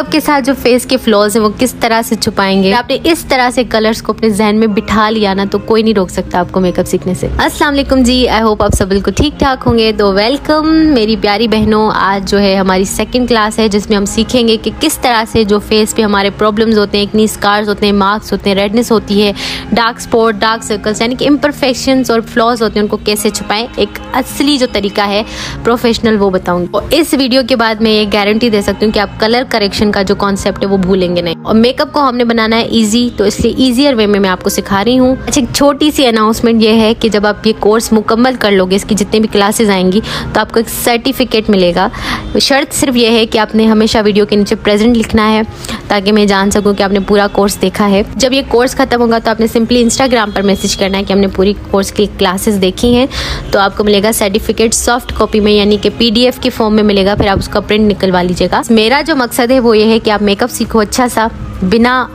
के साथ जो फेस के फ्लॉज हैं वो किस तरह से छुपाएंगे। आपने इस तरह से कलर्स को अपने जहन में बिठा लिया ना तो कोई नहीं रोक सकता आपको मेकअप सीखने से। अस्सलाम वालेकुम जी, आई होप आप सब बिल्कुल ठीक ठाक होंगे। तो वेलकम मेरी प्यारी बहनों, आज जो है हमारी सेकंड क्लास है जिसमें हम सीखेंगे कि किस तरह से जो फेस पे हमारे प्रॉब्लम्स होते हैं, एक्नी स्कार्स होते हैं, मार्क्स होते हैं, रेडनेस होती है, डार्क स्पॉट, डार्क सर्कल्स यानी कि इम्परफेक्शंस और फ्लॉज होते हैं, उनको कैसे छुपाएं। एक असली जो तरीका है प्रोफेशनल वो बताऊंगी। और इस वीडियो के बाद मैं ये गारंटी दे सकती हूँ कि आप कलर करेक्शन का जो कॉन्सेप्ट है वो भूलेंगे नहीं। और मेकअप को हमने बनाना है इजी, तो इसलिए ईजियर वे में मैं आपको सिखा रही हूँ। अच्छा, एक छोटी सी अनाउंसमेंट ये है कि जब आप ये कोर्स मुकम्मल कर लोगे, इसकी जितनी भी क्लासेस आएंगी, तो आपको एक सर्टिफिकेट मिलेगा। शर्त सिर्फ ये है कि आपने हमेशा वीडियो के नीचे प्रेजेंट लिखना है ताकि मैं जान सकूँ कि आपने पूरा कोर्स देखा है। जब ये कोर्स खत्म होगा तो आपने सिंपली इंस्टाग्राम पर मैसेज करना है कि हमने पूरी कोर्स की क्लासेस देखी हैं, तो आपको मिलेगा सर्टिफिकेट सॉफ्ट कॉपी में यानी कि PDF के फॉर्म में मिलेगा। फिर आप उसका प्रिंट निकलवा लीजिएगा। मेरा जो मकसद है वो ये है कि आप मेकअप सीखो अच्छा सा, बिना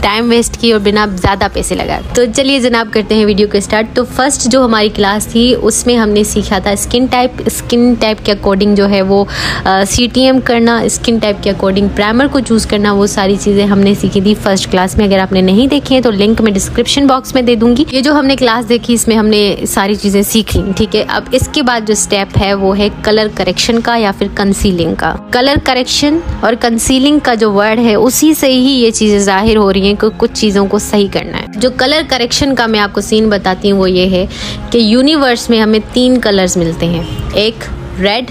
टाइम वेस्ट किए और बिना ज़्यादा पैसे लगाए। तो चलिए जनाब करते हैं वीडियो को स्टार्ट। तो फर्स्ट जो हमारी क्लास थी उसमें हमने सीखा था स्किन टाइप के अकॉर्डिंग जो है वो CTM करना, स्किन टाइप के अकॉर्डिंग प्राइमर को चूज़ करना, वो सारी चीज़ें हमने सीखी थी फर्स्ट क्लास में। अगर आपने नहीं देखी है तो लिंक मैं डिस्क्रिप्शन बॉक्स में दे दूँगी। ये जो हमने क्लास देखी इसमें हमने सारी चीज़ें सीख ली, ठीक है। अब इसके बाद जो स्टेप है वो है कलर करेक्शन का या फिर कंसीलिंग का। कलर करेक्शन और कंसीलिंग का जो वर्ड है उसी से ही ये चीज़ें जाहिर हो रही हैं कि कुछ चीज़ों को सही करना है। जो कलर करेक्शन का मैं आपको सीन बताती हूँ वो ये है कि यूनिवर्स में हमें 3 कलर्स मिलते हैं। एक रेड,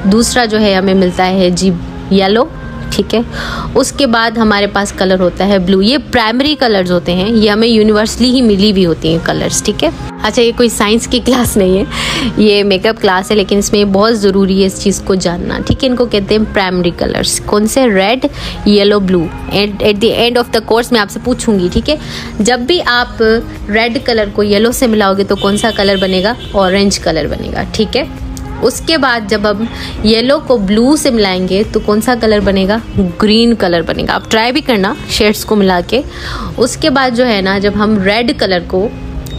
दूसरा जो है हमें मिलता है जी येलो, ठीक है। उसके बाद हमारे पास कलर होता है ब्लू। ये प्राइमरी कलर्स होते हैं, ये हमें यूनिवर्सली ही मिली भी होती हैं कलर्स, ठीक है। अच्छा, ये कोई साइंस की क्लास नहीं है, ये मेकअप क्लास है, लेकिन इसमें बहुत ज़रूरी है इस चीज़ को जानना, ठीक है। इनको कहते हैं प्राइमरी कलर्स। कौन से? Red, yellow, blue. At the end of the course मैं आपसे पूछूंगी, ठीक है। जब भी आप रेड कलर को येलो से मिलाओगे तो कौन सा कलर बनेगा? ऑरेंज कलर बनेगा, ठीक है। उसके बाद जब हम येलो को ब्लू से मिलाएंगे तो कौन सा कलर बनेगा? ग्रीन कलर बनेगा। आप ट्राई भी करना शेड्स को मिला के। उसके बाद जो है ना, जब हम रेड कलर को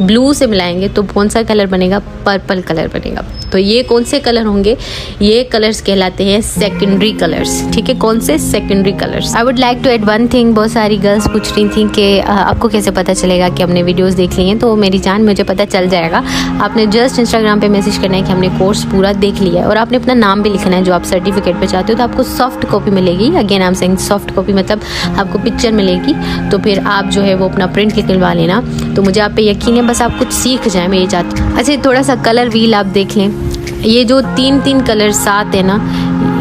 ब्लू से मिलाएंगे तो कौन सा कलर बनेगा? पर्पल कलर बनेगा। तो ये कौन से कलर होंगे? ये कलर्स कहलाते हैं सेकेंडरी कलर्स, ठीक है। कौन से? Secondary colours. I would like to add one thing. बहुत सारी गर्ल्स पूछ रही थी कि आपको कैसे पता चलेगा कि हमने वीडियोस देख ली हैं। तो मेरी जान, मुझे पता चल जाएगा। आपने जस्ट इंस्टाग्राम पे मैसेज करना है कि हमने कोर्स पूरा देख लिया है, और आपने अपना नाम भी लिखना है जो आप सर्टिफिकेट पे चाहते हो। तो आपको सॉफ्ट कॉपी मिलेगी। Again I am saying soft copy, मतलब आपको पिक्चर मिलेगी। तो फिर आप जो है वो अपना प्रिंट निकलवा लेना। तो मुझे आप पे यकीन है, बस आप कुछ सीख जाए, मैं ये चाहती हूँ। अच्छा, थोड़ा सा कलर व्हील आप देख लें। ये जो 3 कलर साथ है ना,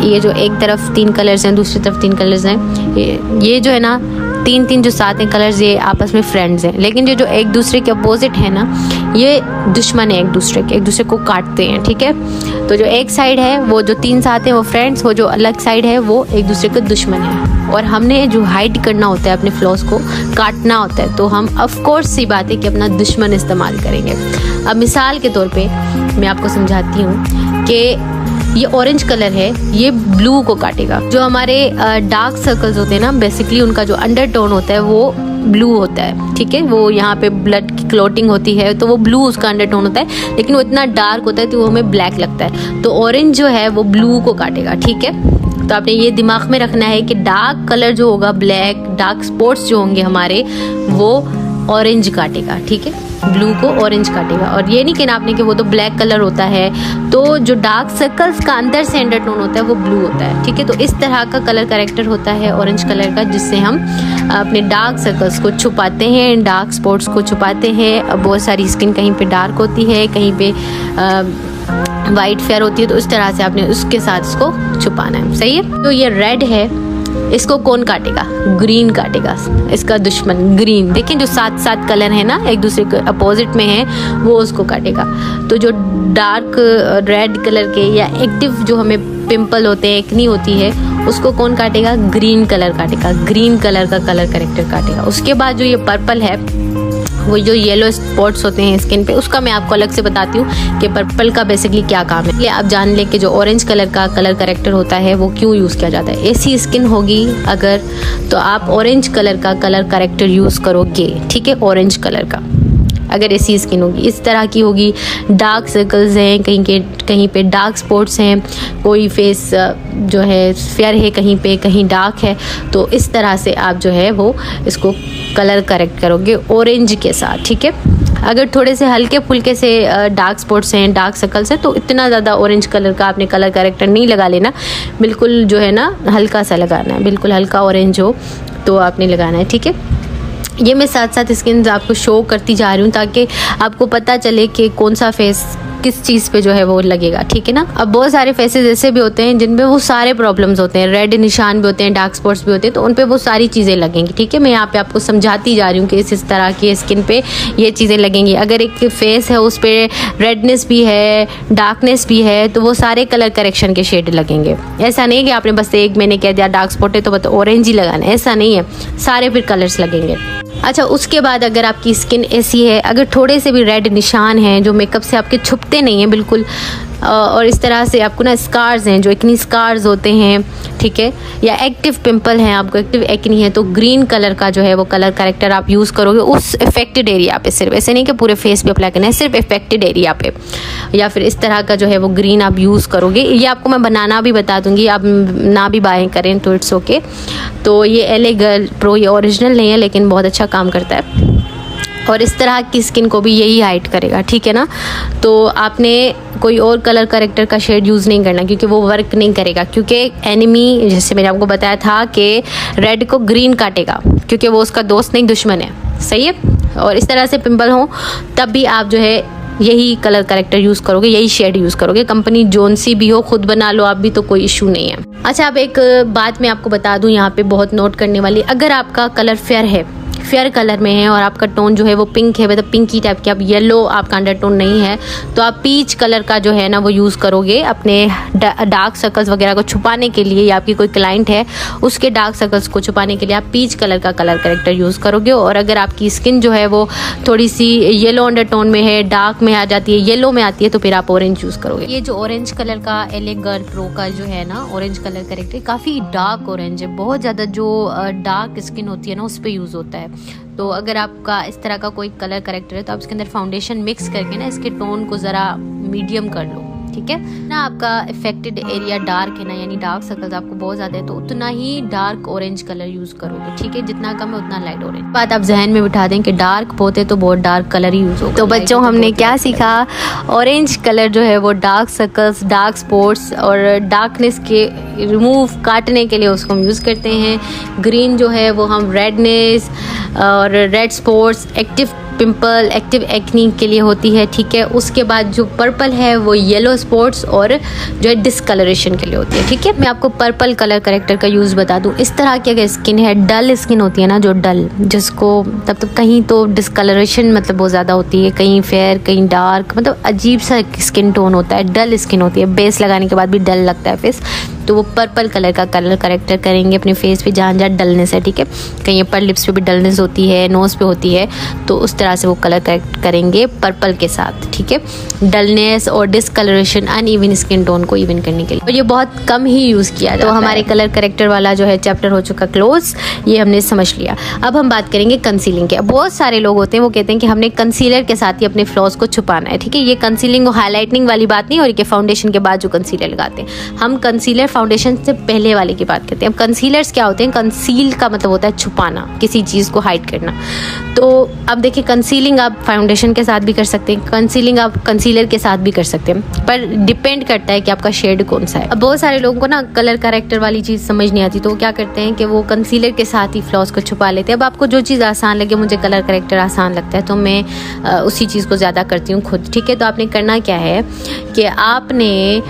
ये जो एक तरफ 3 कलर्स हैं, दूसरी तरफ 3 कलर्स हैं, ये जो है ना 3 जो साथ हैं कलर्स, ये आपस में फ्रेंड्स हैं। लेकिन ये जो एक दूसरे के अपोजिट है ना, ये दुश्मन है, एक दूसरे को काटते हैं, ठीक है। तो जो एक साइड है वो जो 3 साथ हैं वो फ्रेंड्स, वो जो अलग साइड है वो एक दूसरे के दुश्मन है। और हमने जो हाइड करना होता है, अपने फ्लॉस को काटना होता है, तो हम ऑफ कोर्स सी बात है कि अपना दुश्मन इस्तेमाल करेंगे। अब मिसाल के तौर पे मैं आपको समझाती हूँ कि ये ऑरेंज कलर है, ये ब्लू को काटेगा। जो हमारे डार्क सर्कल्स होते हैं ना, बेसिकली उनका जो अंडरटोन होता है वो ब्लू होता है, ठीक है। वो यहाँ पे ब्लड की क्लॉटिंग होती है तो वो ब्लू उसका अंडरटोन होता है, लेकिन वो इतना डार्क होता है तो वो हमें ब्लैक लगता है। तो ऑरेंज जो है वो ब्लू को काटेगा, ठीक है। तो आपने ये दिमाग में रखना है कि डार्क कलर जो होगा, ब्लैक डार्क स्पॉट्स जो होंगे हमारे, वो ऑरेंज काटेगा, ठीक है। ब्लू को ऑरेंज काटेगा। और ये नहीं कहना आपने कि वो तो ब्लैक कलर होता है, तो जो डार्क सर्कल्स का अंदर से अंडरटोन होता है वो ब्लू होता है, ठीक है। तो इस तरह का कलर करेक्टर होता है ऑरेंज कलर का, जिससे हम अपने डार्क सर्कल्स को छुपाते हैं, डार्क स्पॉट्स को छुपाते हैं। बहुत सारी स्किन कहीं पे डार्क होती है, कहीं पे वाइट फेयर होती है, तो इस तरह से आपने उसके साथ इसको छुपाना है, सही है। तो ये रेड है, इसको कौन काटेगा? ग्रीन काटेगा, इसका दुश्मन ग्रीन। देखिए जो 7 कलर है ना, एक दूसरे के अपोजिट में है, वो उसको काटेगा। तो जो डार्क रेड कलर के या एक्टिव जो हमें पिंपल होते हैं, एक्नी होती है, उसको कौन काटेगा? ग्रीन कलर काटेगा, ग्रीन कलर का कलर करेक्टर काटेगा। उसके बाद जो ये पर्पल है, वो जो येलो स्पॉट्स होते हैं स्किन पे, उसका मैं आपको अलग से बताती हूँ कि पर्पल का बेसिकली क्या काम है। आप जान लें कि जो ऑरेंज कलर का कलर करेक्टर होता है वो क्यों यूज़ किया जाता है। ऐसी स्किन होगी अगर, तो आप ऑरेंज कलर का कलर करेक्टर यूज़ करोगे, ठीक है, ऑरेंज कलर का। अगर ऐसी स्किन होगी, इस तरह की होगी, डार्क सर्कल्स हैं, कहीं पे डार्क स्पॉट्स हैं, कोई फेस जो है फेयर है, कहीं डार्क है, तो इस तरह से आप जो है वो इसको कलर करेक्ट करोगे ऑरेंज के साथ, ठीक है। अगर थोड़े से हल्के फुल्के से डार्क स्पॉट्स हैं, डार्क सर्कल्स हैं, तो इतना ज़्यादा ऑरेंज कलर का आपने कलर करेक्टर नहीं लगा लेना, बिल्कुल जो है ना हल्का सा लगाना है, बिल्कुल हल्का ऑरेंज हो तो आपने लगाना है, ठीक है। ये मैं साथ साथ स्किन आपको शो करती जा रही हूँ ताकि आपको पता चले कि कौन सा फेस किस चीज़ पे जो है वो लगेगा, ठीक है ना। अब बहुत सारे फेसेस ऐसे भी होते हैं जिन पे वो सारे प्रॉब्लम्स होते हैं, रेड निशान भी होते हैं, डार्क स्पॉट्स भी होते हैं, तो उन पे वो सारी चीज़ें लगेंगी, ठीक है। मैं यहाँ पे आपको समझाती जा रही हूँ कि इस तरह की स्किन पे ये चीज़ें लगेंगी। अगर एक फेस है उस पर रेडनेस भी है, डार्कनेस भी है, तो वो सारे कलर करेक्शन के शेड लगेंगे। ऐसा नहीं कि आपने बस एक मैंने कह दिया डार्क स्पॉट है तो बस ऑरेंज ही लगाना है, ऐसा नहीं है, सारे फिर कलर्स लगेंगे। अच्छा, उसके बाद अगर आपकी स्किन ऐसी है, अगर थोड़े से भी रेड निशान हैं जो मेकअप से आपके छुपते नहीं हैं बिल्कुल, और इस तरह से आपको ना स्कार्स हैं, जो एक्नी स्कार्स होते हैं, ठीक है, या एक्टिव पिंपल हैं, आपको एक्टिव एक्नी है, तो ग्रीन कलर का जो है वो कलर करेक्टर आप यूज़ करोगे उस इफेक्टेड एरिया पे, सिर्फ ऐसे नहीं कि पूरे फेस पे अप्लाई करना है, सिर्फ इफेक्टेड एरिया पे, या फिर इस तरह का जो है वो ग्रीन आप यूज़ करोगे। ये आपको मैं बनाना भी बता दूंगी, आप ना भी बाय करें तो इट्स ओके। तो ये LA गर्ल प्रो, ये ओरिजिनल नहीं है लेकिन बहुत अच्छा काम करता है, और इस तरह की स्किन को भी यही हाइड करेगा, ठीक है ना। तो आपने कोई और कलर करेक्टर का शेड यूज़ नहीं करना क्योंकि वो वर्क नहीं करेगा, क्योंकि एनिमी, जैसे मैंने आपको बताया था कि रेड को ग्रीन काटेगा क्योंकि वो उसका दोस्त नहीं दुश्मन है, सही है। और इस तरह से पिंपल हो तब भी आप जो है यही कलर करेक्टर यूज़ करोगे, यही शेड यूज़ करोगे, कंपनी जोन सी भी हो, खुद बना लो आप भी, तो कोई इशू नहीं है। अच्छा, अब एक बात मैं आपको बता दूं यहाँ पे बहुत नोट करने वाली, अगर आपका कलर फेयर कलर में है और आपका टोन जो है वो पिंक है, मतलब पिंकी टाइप की, अब येलो आपका अंडरटोन नहीं है, तो आप पीच कलर का जो है ना वो यूज़ करोगे अपने डार्क सर्कल्स वगैरह को छुपाने के लिए, या आपकी कोई क्लाइंट है उसके डार्क सर्कल्स को छुपाने के लिए आप पीच कलर का कलर करेक्टर यूज़ करोगे। और अगर आपकी स्किन जो है वो थोड़ी सी येलो अंडरटोन में है, डार्क में आ जाती है, येलो में आती है, तो फिर आप ऑरेंज यूज़ करोगे। ये जो ऑरेंज कलर का LA गर्ल प्रो का जो है ना ऑरेंज कलर करेक्टर, काफ़ी डार्क ऑरेंज है, बहुत ज़्यादा जो डार्क स्किन होती है ना उस पर यूज़ होता है। तो अगर आपका इस तरह का कोई कलर करेक्टर है तो आप इसके अंदर फाउंडेशन मिक्स करके ना इसके टोन को ज़रा मीडियम कर लो, ठीक है ना। आपका इफेक्टेड एरिया डार्क है ना, यानी डार्क सर्कल्स आपको बहुत ज़्यादा है, तो उतना ही डार्क ऑरेंज कलर यूज़ करोगे, ठीक है। जितना कम है उतना लाइट ऑरेंज। बात आप जहन में बिठा दें कि डार्क बहुत है तो बहुत डार्क कलर ही यूज़ होगा। तो बच्चों, हमने क्या सीखा, ऑरेंज कलर जो है वो डार्क सर्कल्स, डार्क स्पॉट्स और डार्कनेस के रिमूव काटने के लिए उसको हम यूज़ करते हैं। ग्रीन जो है वो हम रेडनेस और red spots, active pimple, active acne के लिए होती है, ठीक है। उसके बाद जो पर्पल है वो येलो स्पॉट्स और जो है डिस्कलरेशन के लिए होती है, ठीक है। मैं आपको पर्पल कलर करेक्टर का यूज़ बता दूं। इस तरह की अगर स्किन है, डल स्किन होती है ना, जो डल, जिसको तब कहीं तो डिस्कलरेशन मतलब बहुत ज़्यादा होती है, कहीं फेयर कहीं डार्क, मतलब अजीब सा स्किन टोन होता है, डल स्किन होती है, बेस लगाने के बाद भी डल लगता है फेस, तो वो पर्पल कलर का कलर करेक्टर करेंगे अपने फेस पे जहाँ जहाँ डलनेस है, ठीक है। कहीं अपर लिप्स पे भी डलनेस होती है, नोज़ पे होती है, तो उस तरह से वो कलर करेक्ट करेंगे पर्पल के साथ, ठीक है। डलनेस और डिसकलरेशन, अनइवन स्किन टोन को इवन करने के लिए, और ये बहुत कम ही यूज़ किया जाता है। तो हमारे कलर करेक्टर वाला जो है चैप्टर हो चुका क्लोज, ये हमने समझ लिया। अब हम बात करेंगे कंसीलिंग के। बहुत सारे लोग होते हैं वो कहते हैं कि हमने कंसीलर के साथ ही अपने फ्लॉज को छुपाना है, ठीक है। ये कंसीलिंग और हाईलाइटनिंग वाली बात नहीं, और ये फाउंडेशन के बाद जो कंसीलर लगाते हैं, हम कंसीलर फाउंडेशन से पहले वाले की बात करते हैं। अब कंसीलर्स क्या होते हैं, कंसील का मतलब होता है छुपाना, किसी चीज़ को हाइड करना। तो अब देखिए, कंसीलिंग आप फाउंडेशन के साथ भी कर सकते हैं, कंसीलिंग आप कंसीलर के साथ भी कर सकते हैं, पर डिपेंड करता है कि आपका शेड कौन सा है। अब बहुत सारे लोगों को ना कलर करेक्टर वाली चीज़ समझ नहीं आती, तो वो क्या करते हैं कि वो कंसीलर के साथ ही फ्लॉज को छुपा लेते हैं। अब आपको जो चीज़ आसान लगे, मुझे कलर करेक्टर आसान लगता है तो मैं उसी चीज़ को ज़्यादा करती हूँ खुद, ठीक है। तो आपने करना क्या है कि आपने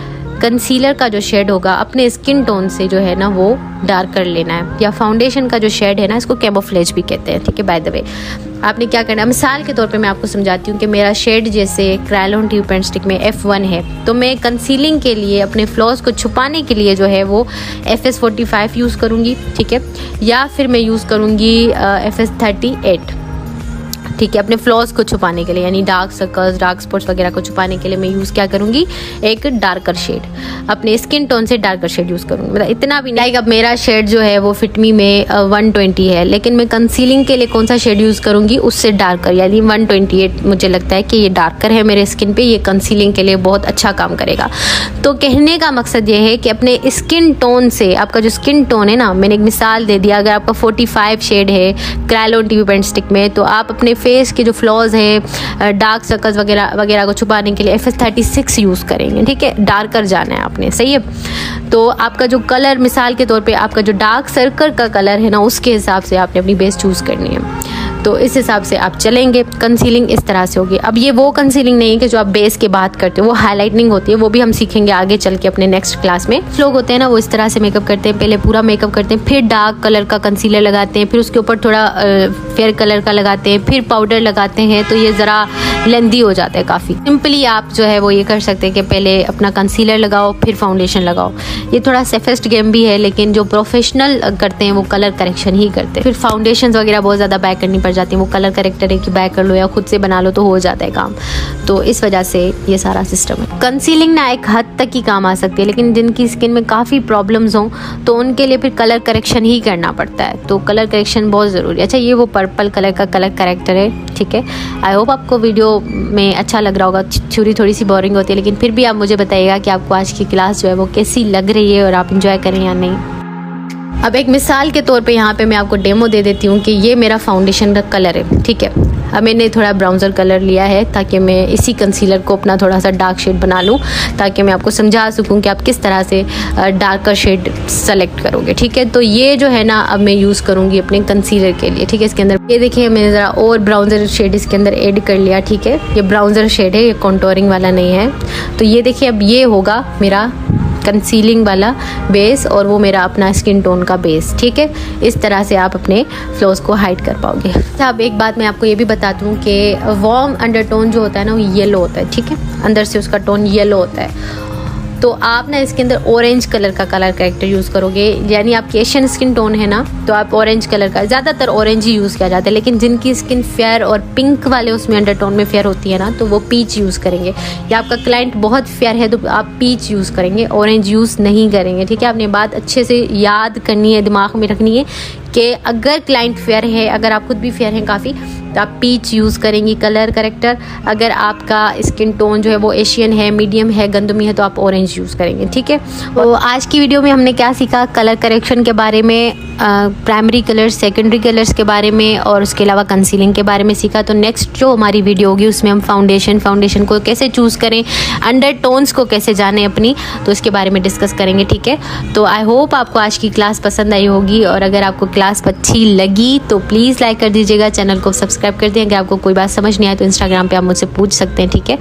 कंसीलर का जो शेड होगा अपने स्किन टोन से जो है ना वो डार्क कर लेना है, या फाउंडेशन का जो शेड है ना, इसको कैमोफ्लेज भी कहते हैं, ठीक है। बाय द वे, आपने क्या करना है, मिसाल के तौर पे मैं आपको समझाती हूँ कि मेरा शेड जैसे क्रायोन ट्यूब पेंट स्टिक में F1 है, तो मैं कंसीलिंग के लिए अपने फ्लॉज को छुपाने के लिए जो है वो FS45 यूज़ करूँगी, ठीक है, या फिर मैं यूज़ करूँगी FS38। ठीक है। अपने फ्लॉज को छुपाने के लिए यानी डार्क सर्कल्स, डार्क स्पॉट्स वगैरह को छुपाने के लिए मैं यूज़ क्या करूँगी, एक डार्कर शेड, अपने स्किन टोन से डार्कर शेड यूज़ करूँगी। मतलब इतना भी नहीं, अब मेरा शेड जो है वो फिट मी में 120 है, लेकिन मैं कंसीलिंग के लिए कौन सा शेड यूज़ करूँगी, उससे डार्कर यानी 128 मुझे लगता है कि ये डार्कर है मेरे स्किन पे, ये कंसीलिंग के लिए बहुत अच्छा काम करेगा। तो कहने का मकसद ये है कि अपने स्किन टोन से, आपका जो स्किन टोन है ना, मैंने एक मिसाल दे दिया, अगर आपका 45 शेड है क्रायोलन टीवी पेंट स्टिक में, तो आप अपने फेस के जो फ्लॉज हैं, डार्क सर्कल्स वगैरह वगैरह को छुपाने के लिए FS36 यूज़ करेंगे। ठीक है, डार्कर जाना है आपने, सही है। तो आपका जो कलर, मिसाल के तौर पे आपका जो डार्क सर्कल का कलर है ना, उसके हिसाब से आपने अपनी बेस चूज़ करनी है। तो इस हिसाब से आप चलेंगे। कंसीलिंग इस तरह से होगी। अब ये वो कंसीलिंग नहीं है कि जो आप बेस के बात करते हो, वो हाईलाइटनिंग होती है, वो भी हम सीखेंगे आगे चल के अपने नेक्स्ट क्लास में। लोग होते हैं ना, वो इस तरह से मेकअप करते हैं, पहले पूरा मेकअप करते हैं, फिर डार्क कलर का कंसीलर लगाते हैं, फिर उसके ऊपर थोड़ा फेयर कलर का लगाते हैं, फिर पाउडर लगाते हैं, तो ये ज़रा लेंदी हो जाता है काफ़ी। सिंपली आप जो है वो ये कर सकते हैं कि पहले अपना कंसीलर लगाओ, फिर फाउंडेशन लगाओ। ये थोड़ा सेफेस्ट गेम भी है, लेकिन जो प्रोफेशनल करते हैं वो कलर करेक्शन ही करते हैं। फिर फाउंडेशन वगैरह बहुत ज़्यादा बैक करनी पड़ जाती है, वो कलर करेक्टर है कि बैक कर लो या खुद से बना लो तो हो जाता है काम। तो इस वजह से ये सारा सिस्टम है। कंसीलिंग ना एक हद तक ही काम आ सकती है, लेकिन जिनकी स्किन में काफ़ी प्रॉब्लम्स हों तो उनके लिए फिर कलर करेक्शन ही करना पड़ता है। तो कलर करेक्शन बहुत ज़रूरी है। अच्छा, ये वो पर्पल कलर का कलर करेक्टर है, ठीक है। आई होप आपको वीडियो में अच्छा लग रहा होगा। थ्योरी थोड़ी सी बोरिंग होती है, लेकिन फिर भी आप मुझे बताइएगा कि आपको आज की क्लास जो है वो कैसी लग रही है और आप इंजॉय करें या नहीं। अब एक मिसाल के तौर पे यहाँ पे मैं आपको डेमो दे देती हूँ कि ये मेरा फाउंडेशन का कलर है, ठीक है। अब मैंने थोड़ा ब्राउज़र कलर लिया है ताकि मैं इसी कंसीलर को अपना थोड़ा सा डार्क शेड बना लूँ, ताकि मैं आपको समझा सकूँ कि आप किस तरह से डार्कर शेड सेलेक्ट करोगे, ठीक है। तो ये जो है ना, अब मैं यूज़ करूँगी अपने कंसीलर के लिए, ठीक है। इसके अंदर ये देखिए, मैंने ज़रा और ब्राउज़र शेड इसके अंदर ऐड कर लिया, ठीक है। ये ब्राउज़र शेड है, ये कॉन्टोरिंग वाला नहीं है। तो ये देखिए, अब ये होगा मेरा कंसीलिंग वाला बेस और वो मेरा अपना स्किन टोन का बेस, ठीक है। इस तरह से आप अपने फ्लॉज को हाइड कर पाओगे। अच्छा, अब एक बात मैं आपको ये भी बता दूँ कि वार्म अंडरटोन जो होता है ना, वो येलो होता है, ठीक है। अंदर से उसका टोन येलो होता है। तो आप ना इसके अंदर ऑरेंज कलर का कलर करेक्टर यूज़ करोगे, यानी आपकी एशियन स्किन टोन है ना, तो आप ऑरेंज कलर का, ज़्यादातर ऑरेंज ही यूज़ किया जाता है। लेकिन जिनकी स्किन फेयर और पिंक वाले उसमें अंडरटोन में फेयर होती है ना, तो वो पीच यूज़ करेंगे। या आपका क्लाइंट बहुत फेयर है तो आप पीच यूज़ करेंगे, ऑरेंज यूज़ नहीं करेंगे, ठीक है। आपने बात अच्छे से याद करनी है, दिमाग में रखनी है कि अगर क्लाइंट फेयर है, अगर आप खुद भी फेयर हैं काफ़ी, तो आप पीच यूज़ करेंगी कलर करेक्टर। अगर आपका स्किन टोन जो है वो एशियन है, मीडियम है, गंदमी है, तो आप ऑरेंज यूज़ करेंगे, ठीक है। तो आज की वीडियो में हमने क्या सीखा, कलर करेक्शन के बारे में, प्राइमरी कलर्स, सेकेंडरी कलर्स के बारे में, और उसके अलावा कंसीलिंग के बारे में सीखा। तो नेक्स्ट जो हमारी वीडियो होगी उसमें हम फाउंडेशन को कैसे चूज़ करें, अंडर टोन्स को कैसे जाने अपनी, तो इसके बारे में डिस्कस करेंगे, ठीक है। तो आई होप आपको आज की क्लास पसंद आई होगी, और अगर आपको क्लास अच्छी लगी तो प्लीज़ लाइक कर दीजिएगा, चैनल को सब्सक्राइब कर दें। अगर आपको कोई बात समझ नहीं आए तो इंस्टाग्राम पे आप मुझसे पूछ सकते हैं, ठीक है।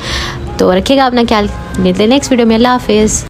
तो रखिएगा अपना ख्याल, मिलते हैं नेक्स्ट वीडियो में। अल्लाह हाफिज़।